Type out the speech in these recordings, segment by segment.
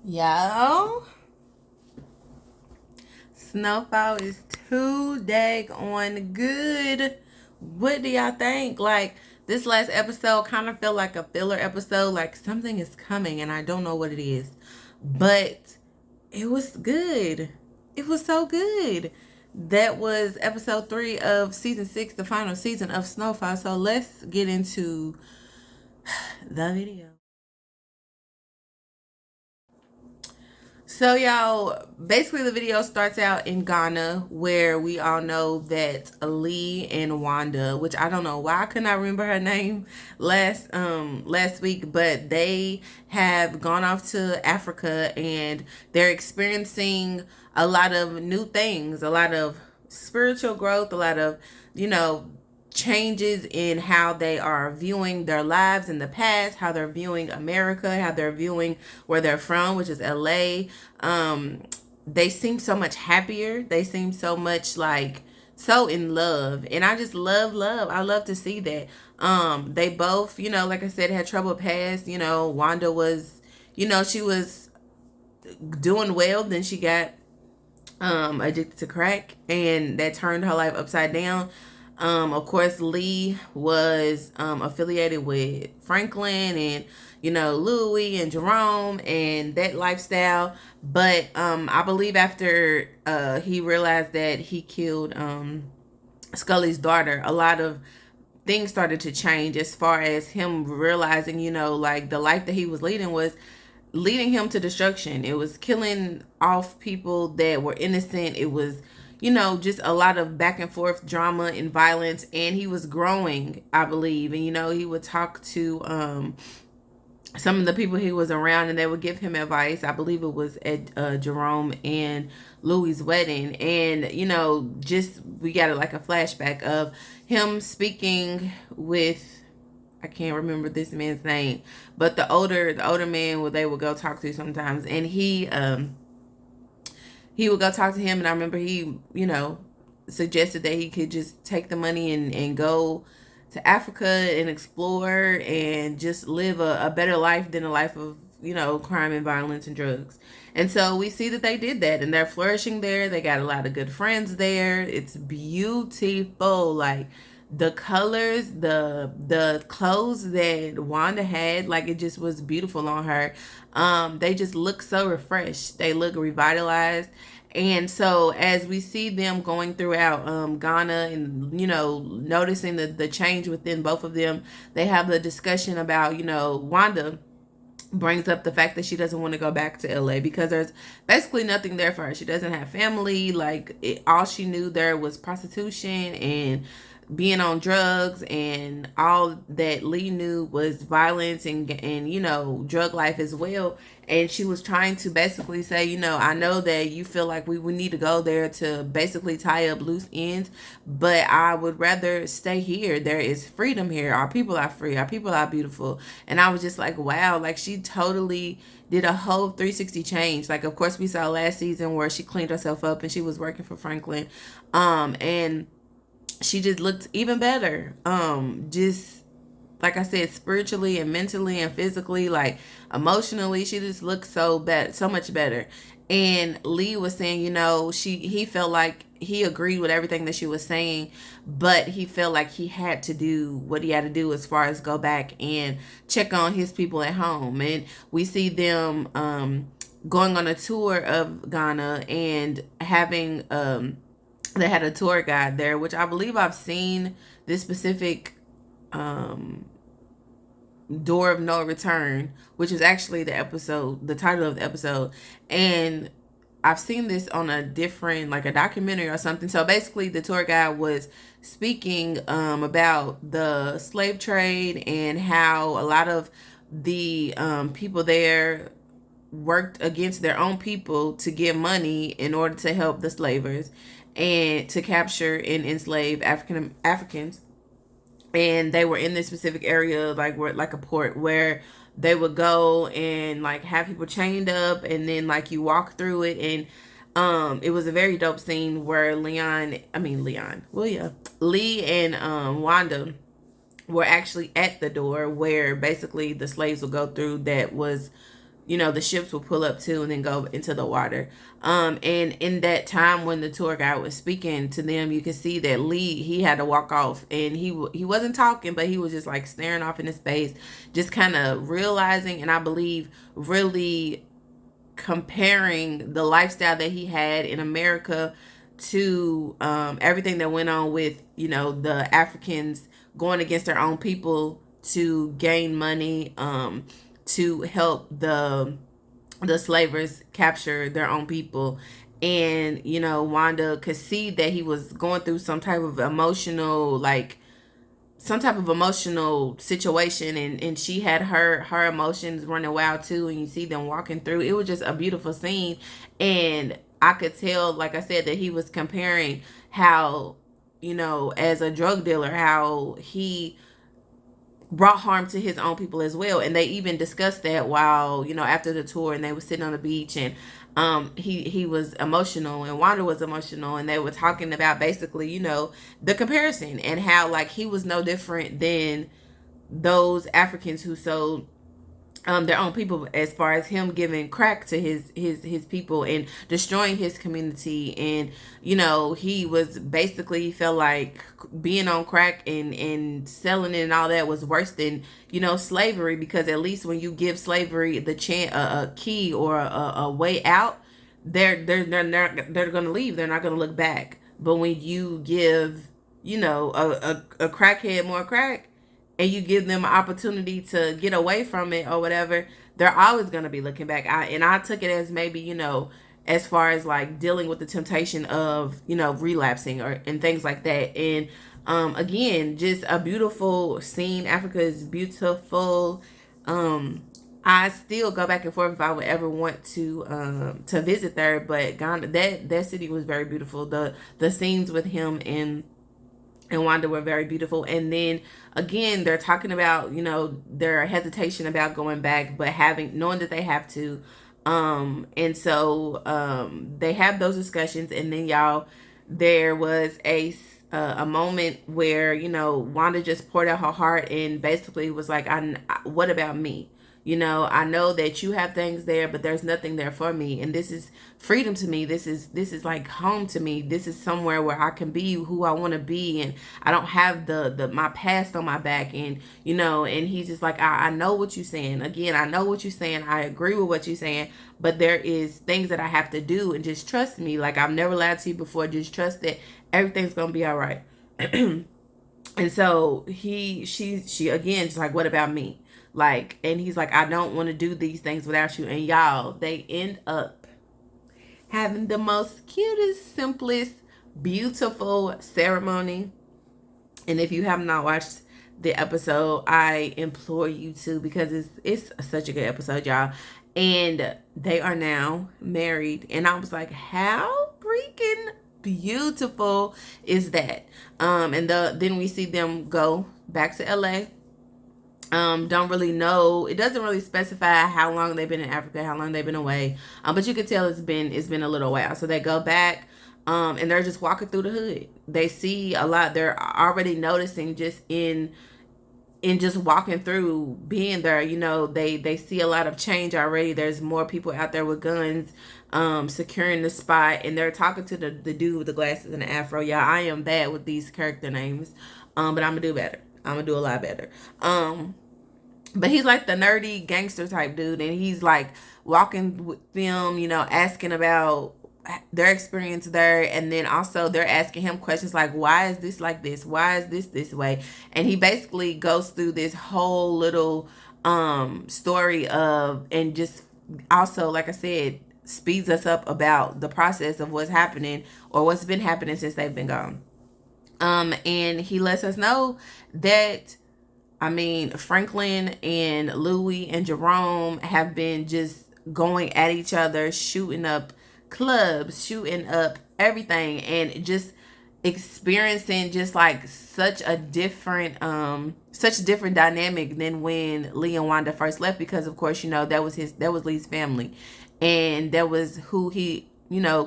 Yo, Snowfall is too dag on good. What do y'all think? Like, this last episode kind of felt like a filler episode, like something is coming and I don't know what it is. But it was good. It was so good. That was episode 3 of season 6, the final season of Snowfall. So let's get into the video. So, y'all, basically the video starts out in Ghana, where we all know that Lee and Wanda, which I don't know why I could not remember her name last week, but they have gone off to Africa and they're experiencing a lot of new things, a lot of spiritual growth, a lot of, you know, changes in how they are viewing their lives in the past, how they're viewing America, how they're viewing where they're from, which is LA. Um, they seem so much happier. They seem so much like so in love. And I just love love. I love to see that. They both, like I said, had trouble past. Wanda was, she was doing well, then she got addicted to crack, and that turned her life upside down. Of course, Lee was affiliated with Franklin and Louis and Jerome and that lifestyle. But I believe after he realized that he killed Scully's daughter, a lot of things started to change as far as him realizing, like the life that he was leading was leading him to destruction. It was killing off people that were innocent. It was, just a lot of back and forth drama and violence. And he was growing, I believe. And, he would talk to some of the people he was around and they would give him advice. I believe it was at Jerome and Louis' wedding. And, just we got like a flashback of him speaking with, I can't remember this man's name, but the older man where they would go talk to sometimes, and he would go talk to him, and I remember he suggested that he could just take the money and go to Africa and explore and just live a better life than a life of crime and violence and drugs. And so we see that they did that and they're flourishing there. They got a lot of good friends there. It's beautiful. Like the colors, the clothes that Wanda had, like it just was beautiful on her. They just look so refreshed. They look revitalized. And so as we see them going throughout Ghana and, noticing the change within both of them, they have the discussion about, Wanda brings up the fact that she doesn't want to go back to LA because there's basically nothing there for her. She doesn't have family. Like all she knew there was prostitution and being on drugs, and all that Lee knew was violence and drug life as well. And she was trying to basically say, I know that you feel like we need to go there to basically tie up loose ends, but I would rather stay here. There is freedom here. Our people are free. Our people are beautiful. And I was just like, wow, like she totally did a whole 360 change. Like, of course, we saw last season where she cleaned herself up and she was working for Franklin. And she just looked even better. Just like I said, spiritually and mentally and physically, like emotionally, she just looked so bad, so much better. And Lee was saying, he felt like he agreed with everything that she was saying, but he felt like he had to do what he had to do as far as go back and check on his people at home. And we see them going on a tour of Ghana and having they had a tour guide there, which I believe I've seen this specific door of no return, which is actually the title of the episode. And I've seen this on a different, like a documentary or something. So basically the tour guide was speaking about the slave trade and how a lot of the people there worked against their own people to get money in order to help the slavers and to capture and enslave Africans. And they were in this specific area, like a port where they would go and like have people chained up, and then like you walk through it. And it was a very dope scene where Lee and Wanda were actually at the door where basically the slaves would go through that was the ships will pull up to and then go into the water. And in that time when the tour guide was speaking to them, you can see that Lee, he had to walk off, and he wasn't talking, but he was just like staring off into space, just kind of realizing, and I believe really comparing the lifestyle that he had in America to everything that went on with the Africans going against their own people to gain money, to help the slavers capture their own people. And Wanda could see that he was going through some type of emotional situation, and she had her emotions running wild too, and you see them walking through. It was just a beautiful scene, and I could tell, like I said, that he was comparing how, as a drug dealer, how he brought harm to his own people as well. And they even discussed that while, after the tour, and they were sitting on the beach, and he was emotional, and Wanda was emotional, and they were talking about basically, the comparison, and how like he was no different than those Africans who sold their own people, as far as him giving crack to his people and destroying his community. And he was basically felt like being on crack and selling it and all that was worse than slavery, because at least when you give slavery the chance, a key or a way out, they're gonna leave. They're not gonna look back. But when you give a crackhead more crack, and you give them an opportunity to get away from it or whatever, they're always going to be looking back. I took it as maybe, as far as like dealing with the temptation of, relapsing and things like that. And again, just a beautiful scene. Africa is beautiful. I still go back and forth if I would ever want to visit there, but Ghana, that city was very beautiful. The scenes with him and Wanda were very beautiful. And then again, they're talking about, their hesitation about going back, but knowing that they have to. And so they have those discussions, and then there was a moment where, Wanda just poured out her heart and basically was like, what about me? I know that you have things there, but there's nothing there for me. And this is freedom to me. This is like home to me. This is somewhere where I can be who I want to be. And I don't have my past on my back. And, and he's just like, I know what you're saying. Again, I know what you're saying. I agree with what you're saying, but there is things that I have to do, and just trust me. Like I've never lied to you before. Just trust that everything's going to be all right. And so she again, just like, what about me? Like, and he's like, I don't want to do these things without you. And y'all, they end up having the most cutest, simplest, beautiful ceremony. And if you have not watched the episode, I implore you to, because it's such a good episode, y'all. And they are now married. And I was like, how freaking beautiful is that? And then we see them go back to LA. Don't really know. It doesn't really specify how long they've been in Africa, how long they've been away. But you can tell it's been a little while. So they go back, and they're just walking through the hood. They see a lot. They're already noticing just in just walking through, being there. They see a lot of change already. There's more people out there with guns, securing the spot, and they're talking to the dude with the glasses and the afro. Yeah, I am bad with these character names, but I'm gonna do better. I'm gonna do a lot better. But he's like the nerdy gangster type dude, and he's like walking with them, asking about their experience there, and then also they're asking him questions like, why is this like this? Why is this way? And he basically goes through this whole little story of, and just also, like I said, speeds us up about the process of what's happening, or what's been happening since they've been gone. And he lets us know that, Franklin and Louis and Jerome have been just going at each other, shooting up clubs, shooting up everything, and just experiencing just like such a different dynamic than when Lee and Wanda first left, because of course, that was Lee's family, and that was who he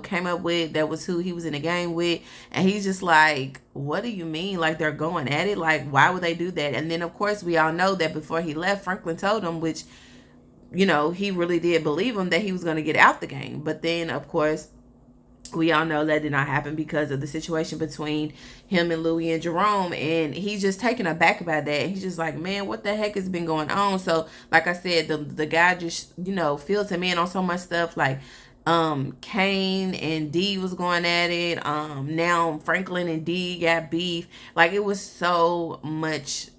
came up with, that was who he was in a game with. And he's just like, what do you mean? Like, they're going at it? Like, why would they do that? And then of course we all know that before he left, Franklin told him, which he really did believe him that he was going to get out the game. But then, of course, we all know that did not happen because of the situation between him and Louis and Jerome, and he's just taken aback by that. He's just like, man, what the heck has been going on? So like I said, the guy just fills him in on so much stuff. Like Kane and Dee was going at it. Now Franklin and Dee got beef. Like, it was so much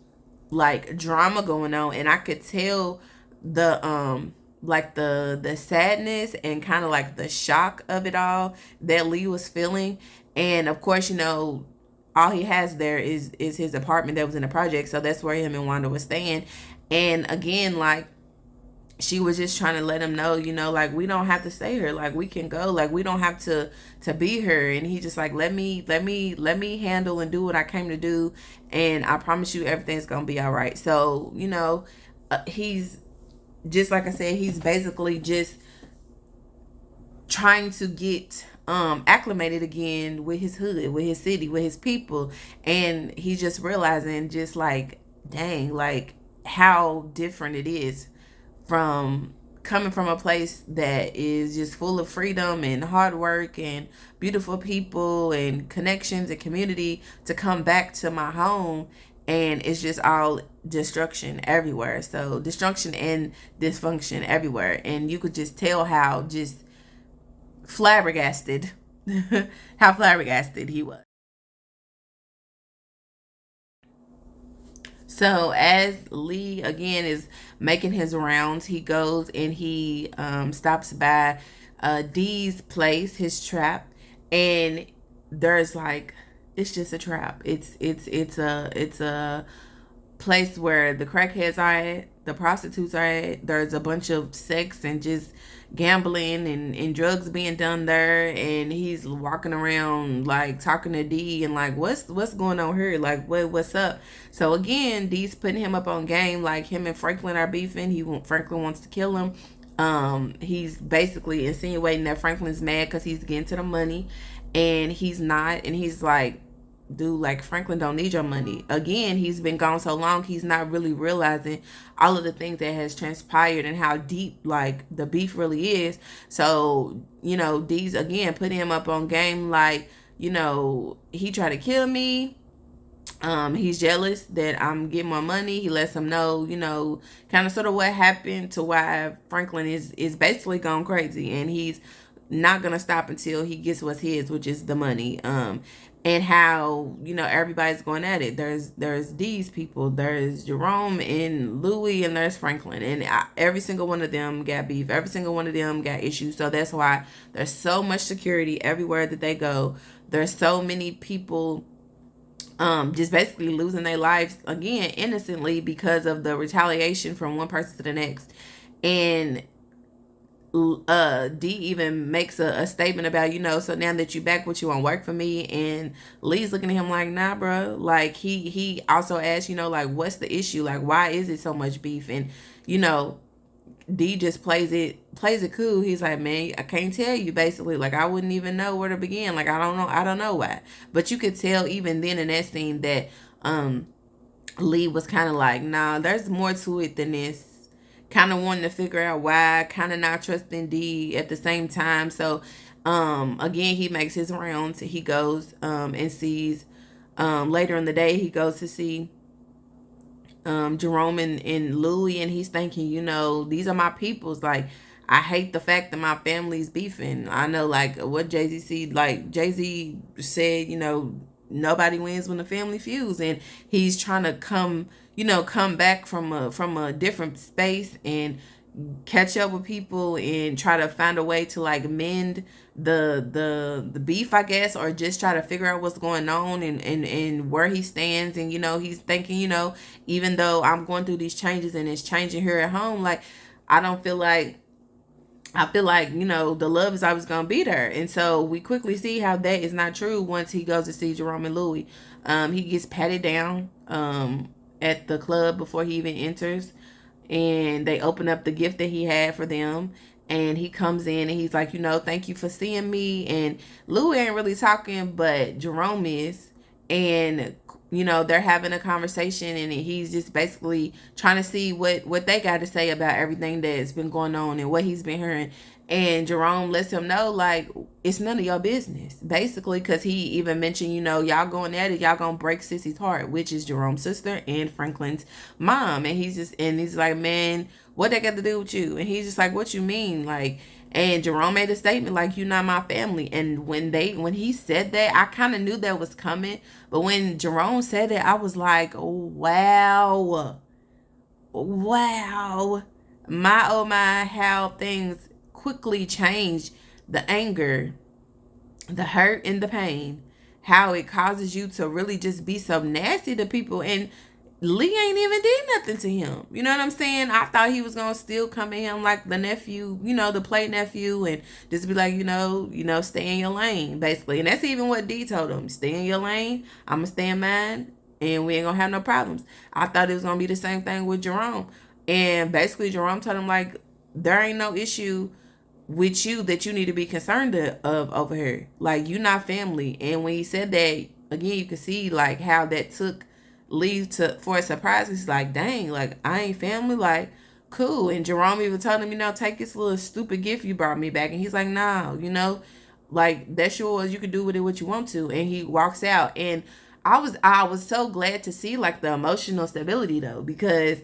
like drama going on, and I could tell the like the sadness and kind of like the shock of it all that Lee was feeling. And of course, all he has there is his apartment that was in the project, so that's where him and Wanda was staying. And again, like, she was just trying to let him know, like, we don't have to stay here, like, we can go, like, we don't have to be here. And he just like, let me handle and do what I came to do, and I promise you everything's gonna be all right. So he's just, like I said, he's basically just trying to get acclimated again with his hood, with his city, with his people. And he's just realizing, just like, dang, like, how different it is from coming from a place that is just full of freedom and hard work and beautiful people and connections and community, to come back to my home and it's just all destruction everywhere. So destruction and dysfunction everywhere. And you could just tell how just flabbergasted how flabbergasted he was. So as Lee again is making his rounds, he goes and he stops by Dee's place, his trap, and there's like, it's just a trap. It's a place where the crackheads are at, the prostitutes are at. There's a bunch of sex and just gambling and drugs being done there. And he's walking around like talking to D and like, what's going on here? Like, what's up? So again, D's putting him up on game. Like, him and Franklin are beefing. Franklin wants to kill him. He's basically insinuating that Franklin's mad because he's getting to the money, and he's not. And he's like, dude, like, Franklin don't need your money. Again, he's been gone so long, he's not really realizing all of the things that has transpired and how deep, like, the beef really is. So D's again putting him up on game, like, he tried to kill me. He's jealous that I'm getting more money. He lets him know, kind of sort of what happened, to why Franklin is basically gone crazy, and he's not gonna stop until he gets what's his, which is the money. And how everybody's going at it. There's these people, there's Jerome and Louis, and there's Franklin, and every single one of them got beef. Every single one of them got issues. So that's why there's so much security everywhere that they go. There's so many people just basically losing their lives again innocently because of the retaliation from one person to the next. And D even makes a statement about, so now that you back, what, you want to work for me? And Lee's looking at him like, nah, bro. Like, he also asked, like, what's the issue? Like, why is it so much beef? And D just plays it cool. He's like, man, I can't tell you, basically. Like, I wouldn't even know where to begin. Like, I don't know why. But you could tell even then in that scene that Lee was kind of like, nah, there's more to it than this. Kind of wanting to figure out why, kind of not trusting D at the same time. So again, he makes his rounds. He goes and sees later in the day, he goes to see Jerome and Louis, and he's thinking, these are my peoples. Like, I hate the fact that my family's beefing. I know, like, what Jay-Z said, nobody wins when the family feuds. And he's trying to come back from a different space and catch up with people and try to find a way to, like, mend the beef, I guess, or just try to figure out what's going on and where he stands. And he's thinking, even though I'm going through these changes and it's changing here at home, like, I feel like the love is always gonna be there. And so we quickly see how that is not true once he goes to see Jerome and Louis. He gets patted down at the club before he even enters, and they open up the gift that he had for them. And he comes in and he's like, thank you for seeing me. And Louis ain't really talking, but Jerome is. And they're having a conversation, and he's just basically trying to see what they got to say about everything that's been going on and what he's been hearing. And Jerome lets him know, like, it's none of your business, basically, because he even mentioned, y'all going at it, y'all gonna break Sissy's heart, which is Jerome's sister and Franklin's mom. And he's like, man, what they got to do with you? And he's just like, what you mean? Like, and Jerome made a statement like, "You're not my family." And when he said that, I kind of knew that was coming. But when Jerome said it, I was like, oh, wow, wow, my oh my, how things quickly changed. The anger, the hurt, and the pain, how it causes you to really just be so nasty to people. And Lee ain't even did nothing to him. You know what I'm saying? I thought he was gonna still come at him like the nephew, the play nephew, and just be like, stay in your lane, basically. And that's even what D told him: stay in your lane. I'ma stay in mine, and we ain't gonna have no problems. I thought it was gonna be the same thing with Jerome, and basically Jerome told him like, there ain't no issue with you that you need to be concerned of over here. Like, you not family. And when he said that, again, you can see like how that took Lee to for a surprise. He's like, dang, like, I ain't family, like, cool. And Jerome even told him, take this little stupid gift you brought me back. And he's like, no, like, that's yours. You can do with it what you want to. And he walks out. And I was so glad to see like the emotional stability though, because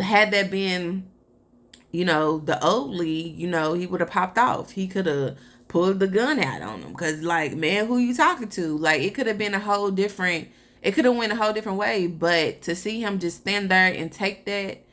had that been the old Lee, he would have popped off. He could have pulled the gun out on him. Cause like, man, who you talking to? Like, it could have been it could have went a whole different way. But to see him just stand there and take that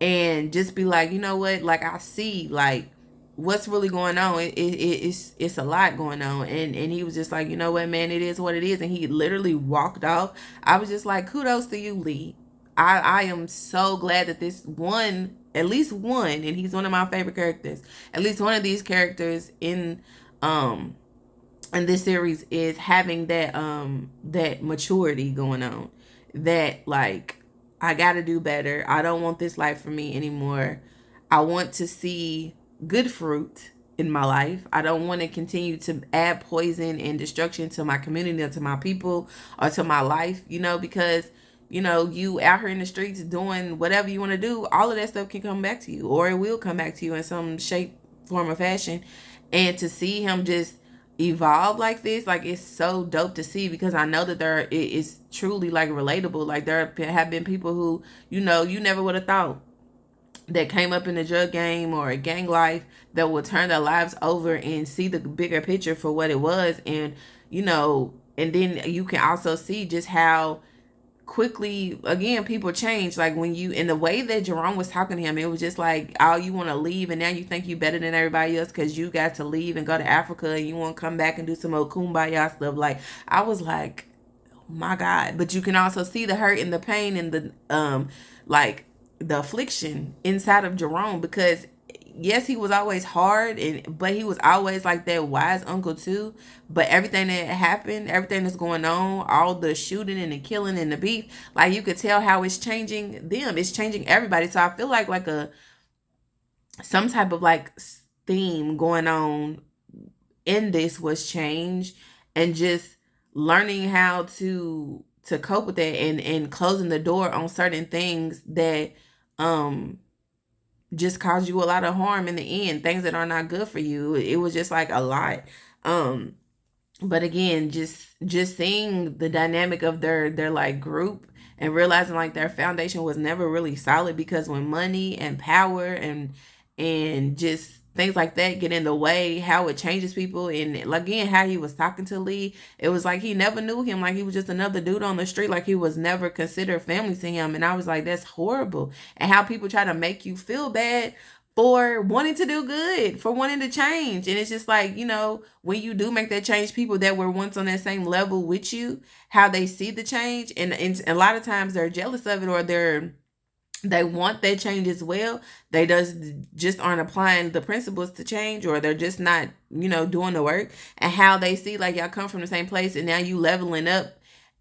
and just be like, you know what? Like, I see like what's really going on. It's a lot going on. And he was just like, you know what, man, it is what it is. And he literally walked off. I was just like, kudos to you, Lee. I am so glad that this one, at least one, and he's one of my favorite characters. At least one of these characters in this series is having that maturity going on. That like, I gotta do better. I don't want this life for me anymore. I want to see good fruit in my life. I don't want to continue to add poison and destruction to my community or to my people or to my life, because you out here in the streets doing whatever you want to do, all of that stuff can come back to you, or it will come back to you in some shape, form, or fashion. And to see him just evolve like this, like, it's so dope to see, because I know that it is truly like relatable. Like, there have been people who, you never would have thought that came up in a drug game or a gang life that would turn their lives over and see the bigger picture for what it was. And, and then you can also see just how quickly, again, people change. Like, when you, in the way that Jerome was talking to him, it was just like, oh, you want to leave and now you think you better than everybody else because you got to leave and go to Africa and you want to come back and do some old kumbaya stuff. Like, I was like, oh my God. But you can also see the hurt and the pain and the like the affliction inside of Jerome, because yes, he was always hard, but he was always like that wise uncle too. But everything that happened, everything that's going on, all the shooting and the killing and the beef, like, you could tell how it's changing them. It's changing everybody. So I feel like some type of like theme going on in this was change, and just learning how to cope with that, and closing the door on certain things that just cause you a lot of harm in the end, things that are not good for you. It was just like a lot. But again, just seeing the dynamic of their like group, and realizing like their foundation was never really solid, because when money and power and just things like that get in the way, how it changes people. And again, how he was talking to Lee, it was like he never knew him, like he was just another dude on the street, like he was never considered family to him. And I was like, that's horrible. And how people try to make you feel bad for wanting to do good, for wanting to change. And it's just like, when you do make that change, people that were once on that same level with you, how they see the change, and a lot of times they're jealous of it, or they want that change as well. They just aren't applying the principles to change, or they're just not, doing the work. And how they see like y'all come from the same place and now you leveling up.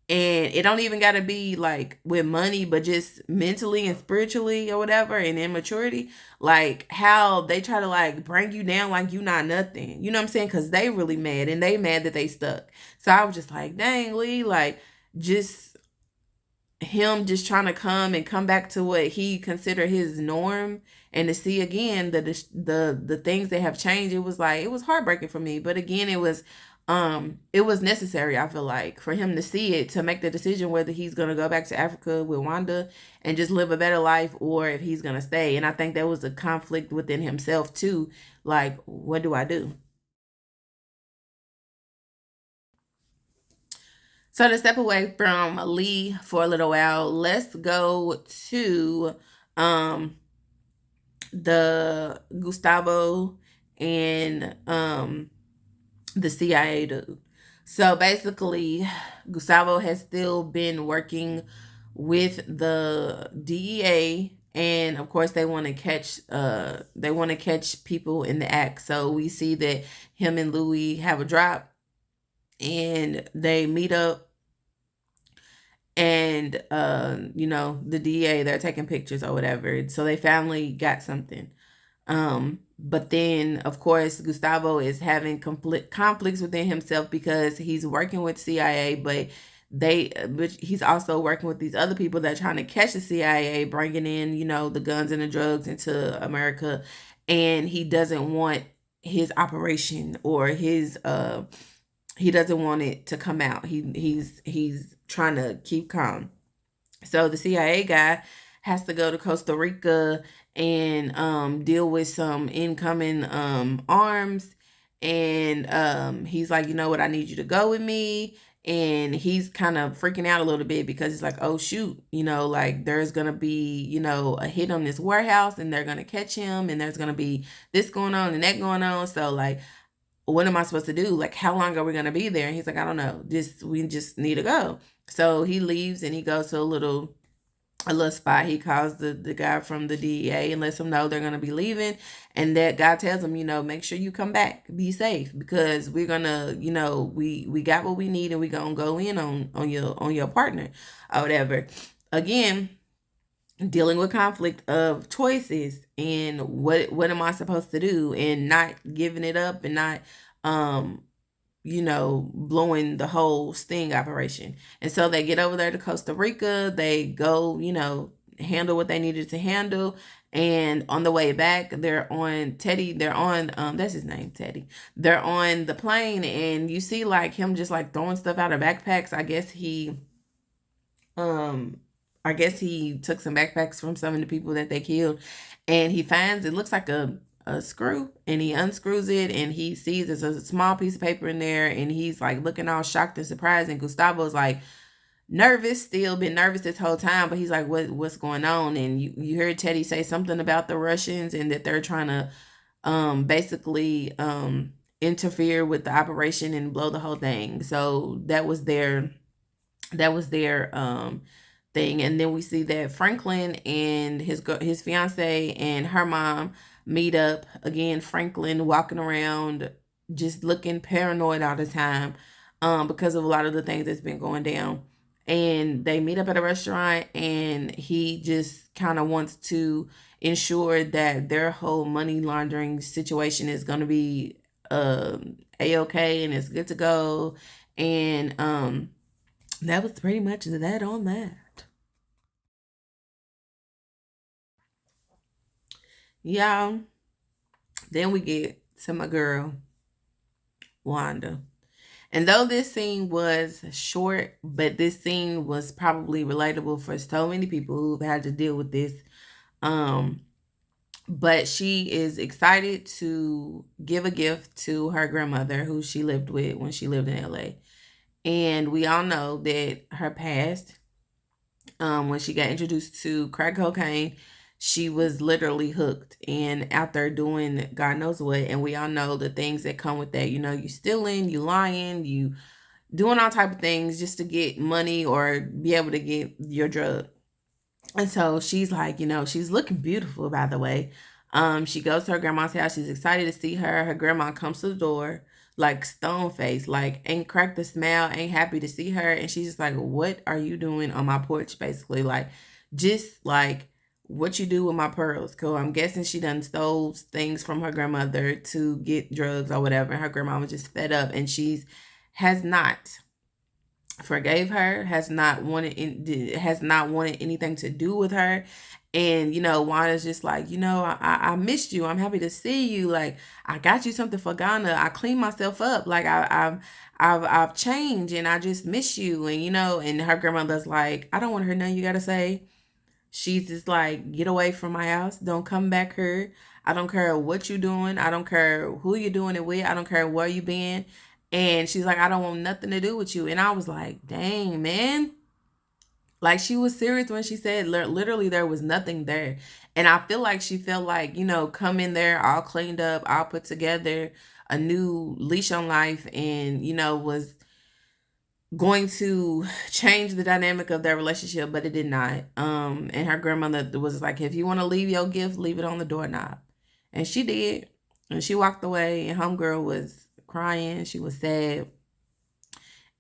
And it don't even got to be like with money, but just mentally and spiritually or whatever, and immaturity. Like, how they try to like bring you down like you not nothing. You know what I'm saying? Because they really mad, and they mad that they stuck. So I was just like, dang, Lee, like, just him just trying to come back to what he considered his norm, and to see again the things that have changed. It was like, it was heartbreaking for me, but again, it was necessary, I feel like, for him to see it, to make the decision whether he's going to go back to Africa with Wanda and just live a better life, or if he's going to stay. And I think that was a conflict within himself too, like, what do I do? So to step away from Lee for a little while, let's go to um the Gustavo and the CIA dude. So basically, Gustavo has still been working with the DEA, and of course they want to catch people in the act. So we see that him and Louis have a drop, and they meet up, and the DA, they're taking pictures or whatever, so they finally got something. But then of course Gustavo is having conflicts within himself, because he's working with CIA, but he's also working with these other people that are trying to catch the CIA, bringing in, the guns and the drugs into America, and he doesn't want his operation, or his he doesn't want it to come out. He's trying to keep calm. So the CIA guy has to go to Costa Rica and deal with some incoming arms. And he's like, you know what, I need you to go with me. And he's kind of freaking out a little bit, because he's like, oh shoot, like, there's gonna be, a hit on this warehouse, and they're gonna catch him, and there's gonna be this going on and that going on. So like, what am I supposed to do? Like, how long are we gonna be there? And he's like, I don't know. We just need to go. So he leaves, and he goes to a little spot. He calls the guy from the DEA and lets him know they're gonna be leaving. And that guy tells him, make sure you come back. Be safe, because we're gonna, we got what we need, and we're gonna go in on your partner or whatever. Again, dealing with conflict of choices, and what am I supposed to do, and not giving it up, and not blowing the whole sting operation. And so they get over there to Costa Rica, they go, handle what they needed to handle. And on the way back, they're on that's his name, Teddy. They're on the plane, and you see like him just like throwing stuff out of backpacks. I guess he took some backpacks from some of the people that they killed, and he finds, it looks like a screw, and he unscrews it, and he sees there's a small piece of paper in there, and he's like looking all shocked and surprised. And Gustavo's like nervous, still been nervous this whole time, but he's like, what's going on? And you heard Teddy say something about the Russians, and that they're trying to basically interfere with the operation and blow the whole thing. So that was their thing. And then we see that Franklin and his fiance and her mom meet up again. Franklin walking around just looking paranoid all the time, because of a lot of the things that's been going down. And they meet up at a restaurant, and he just kind of wants to ensure that their whole money laundering situation is going to be a-okay, and it's good to go. And that was pretty much that on that. Yeah. Then we get to my girl, Wanda. And though this scene was short, but this scene was probably relatable for so many people who've had to deal with this. Um, but she is excited to give a gift to her grandmother, who she lived with when she lived in LA. And we all know that her past, when she got introduced to crack cocaine, she was literally hooked and out there doing God knows what. And we all know the things that come with that. You stealing, you lying, you doing all type of things just to get money or be able to get your drug. And so she's like, she's looking beautiful, by the way. She goes to her grandma's house. She's excited to see her. Her grandma comes to the door, like stone face, like ain't cracked a smile, ain't happy to see her. And she's just like, what are you doing on my porch? Basically, like, just like what you do with my pearls. Cool. I'm guessing she done stole things from her grandmother to get drugs or whatever. And her grandma was just fed up, and has not forgave her, has not wanted anything to do with her. And Wanda's just like, I missed you. I'm happy to see you. Like, I got you something for Ghana. I cleaned myself up. Like, I've changed, and I just miss you. And and her grandmother's like, I don't want to hear nothing you gotta say. She's just like, get away from my house. Don't come back here. I don't care what you're doing. I don't care who you're doing it with. I don't care where you been. And she's like, I don't want nothing to do with you. And I was like, dang, man. Like, she was serious when she said literally there was nothing there. And I feel like she felt like, come in there all cleaned up, all put together, a new leash on life, and, was going to change the dynamic of their relationship, but it did not. And her grandmother was like, if you want to leave your gift, leave it on the doorknob. And she did. And she walked away, and homegirl was crying. She was sad.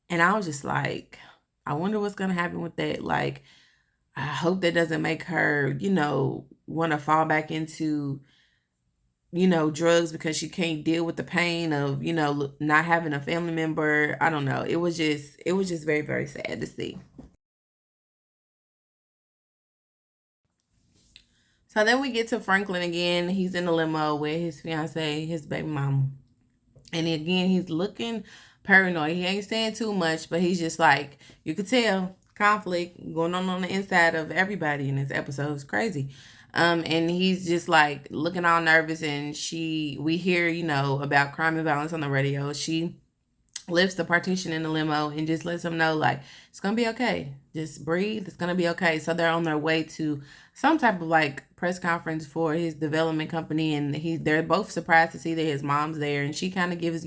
And I was just like, I wonder what's gonna happen with that. Like, I hope that doesn't make her, want to fall back into, drugs because she can't deal with the pain of, not having a family member. I don't know. It was just very, very sad to see. So then we get to Franklin again. He's in the limo with his fiance, his baby mama. And again, he's looking paranoid. He ain't saying too much, but he's just like, you could tell conflict going on the inside of everybody in this episode. It's crazy. And he's just like looking all nervous. And we hear, about crime and violence on the radio. She lifts the partition in the limo and just lets them know, like, it's gonna be okay. Just breathe. It's gonna be okay. So they're on their way to some type of like press conference for his development company, and they're both surprised to see that his mom's there, and she kind of gives,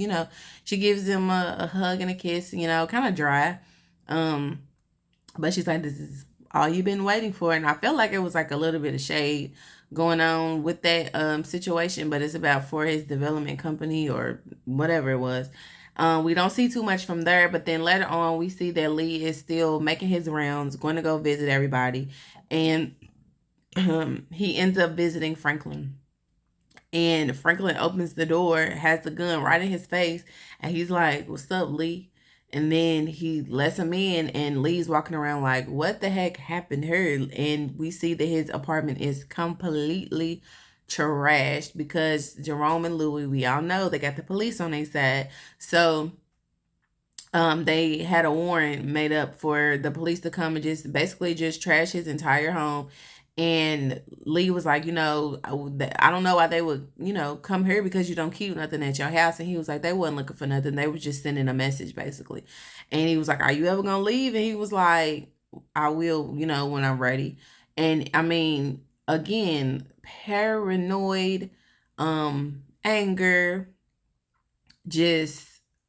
she gives him a hug and a kiss, kind of dry. Um, but she's like, this is all you've been waiting for. And I felt like it was like a little bit of shade going on with that situation, but it's about for his development company or whatever it was. We don't see too much from there, but then later on, we see that Lee is still making his rounds, going to go visit everybody. And he ends up visiting Franklin. And Franklin opens the door, has the gun right in his face, and he's like, what's up, Lee? And then he lets him in, and Lee's walking around like, what the heck happened here? And we see that his apartment is completely trashed because Jerome and Louie, we all know they got the police on their side. So they had a warrant made up for the police to come and just basically just trash his entire home. And Lee was like, I don't know why they would, come here because you don't keep nothing at your house. And he was like, they wasn't looking for nothing. They were just sending a message basically. And he was like, are you ever going to leave? And he was like, I will, when I'm ready. And I mean, again, paranoid, anger, just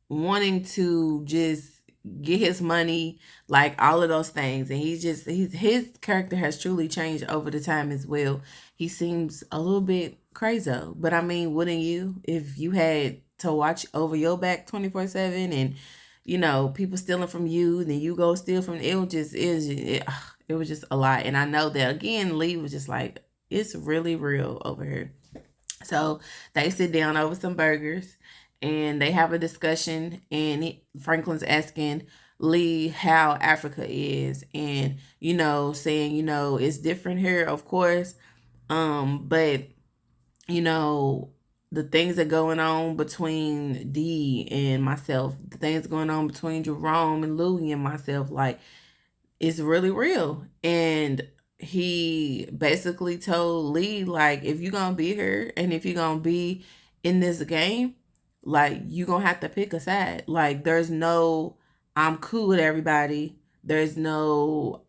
wanting to just get his money, like all of those things. And his character has truly changed over the time as well. He seems a little bit crazy, but I mean, wouldn't you if you had to watch over your back 24/7 and people stealing from you, then you go steal from it was just a lot. And I know that again, Lee was just like, it's really real over here. So they sit down over some burgers and they have a discussion. And Franklin's asking Lee how Africa is, and saying, it's different here, of course. But the things that going on between Dee and myself, the things going on between Jerome and Louie and myself, like, it's really real. And he basically told Lee, like, if you're gonna be here and if you're gonna be in this game, like, you're gonna have to pick a side. Like, there's no I'm cool with everybody. There's no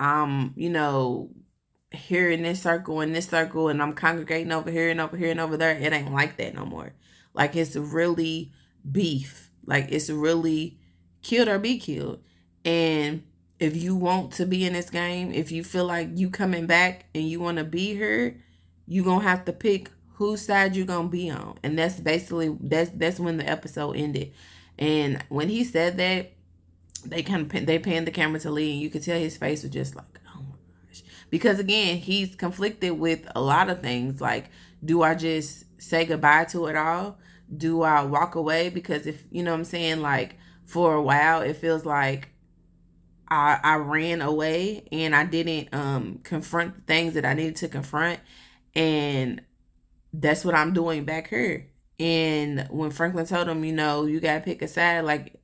here in this circle, and I'm congregating over here and over here and over there. It ain't like that no more. Like, it's really beef. Like, it's really killed or be killed. And if you want to be in this game, if you feel like you coming back and you want to be here, you gonna have to pick whose side you gonna be on. And that's basically that's when the episode ended. And when he said that, they panned the camera to Lee, and you could tell his face was just like, oh my gosh. Because again, he's conflicted with a lot of things. Like, do I just say goodbye to it all? Do I walk away? Because if, you know what I'm saying, like, for a while, it feels like I ran away and I didn't confront the things that I needed to confront, and that's what I'm doing back here. And when Franklin told him, you gotta pick a side, like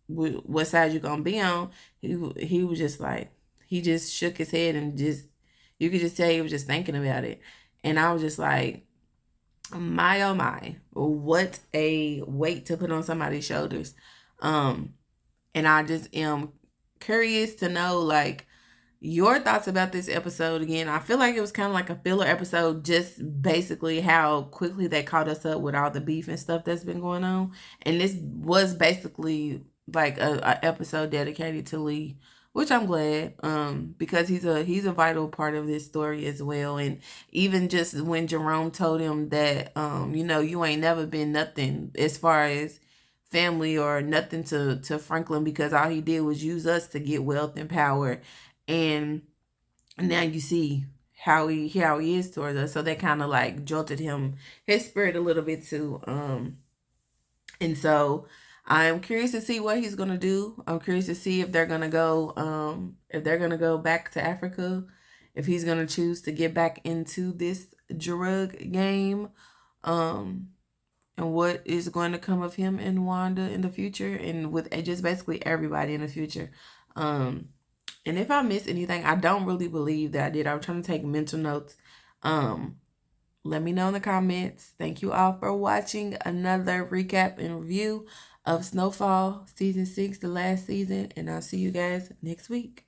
what side you gonna be on, he was just like, he just shook his head and just, you could just tell he was just thinking about it. And I was just like, my oh my, what a weight to put on somebody's shoulders. Um, and I just am curious to know, like, your thoughts about this episode. Again, I feel like it was kind of like a filler episode, just basically how quickly they caught us up with all the beef and stuff that's been going on. And this was basically like a episode dedicated to Lee, which I'm glad, because he's a vital part of this story as well. And even just when Jerome told him that, you ain't never been nothing as far as family or nothing to Franklin, because all he did was use us to get wealth and power. And now you see how he is towards us. So that kind of like jolted his spirit a little bit too. And so I'm curious to see what he's gonna do. I'm curious to see if they're gonna go back to Africa, if he's gonna choose to get back into this drug game. Um and what is going to come of him and Wanda in the future, and with just basically everybody in the future. Um and if I miss anything, I don't really believe that I did. I was trying to take mental notes. Um, Let me know in the comments. Thank you all for watching another recap and review of Snowfall Season 6, the last season. And I'll see you guys next week.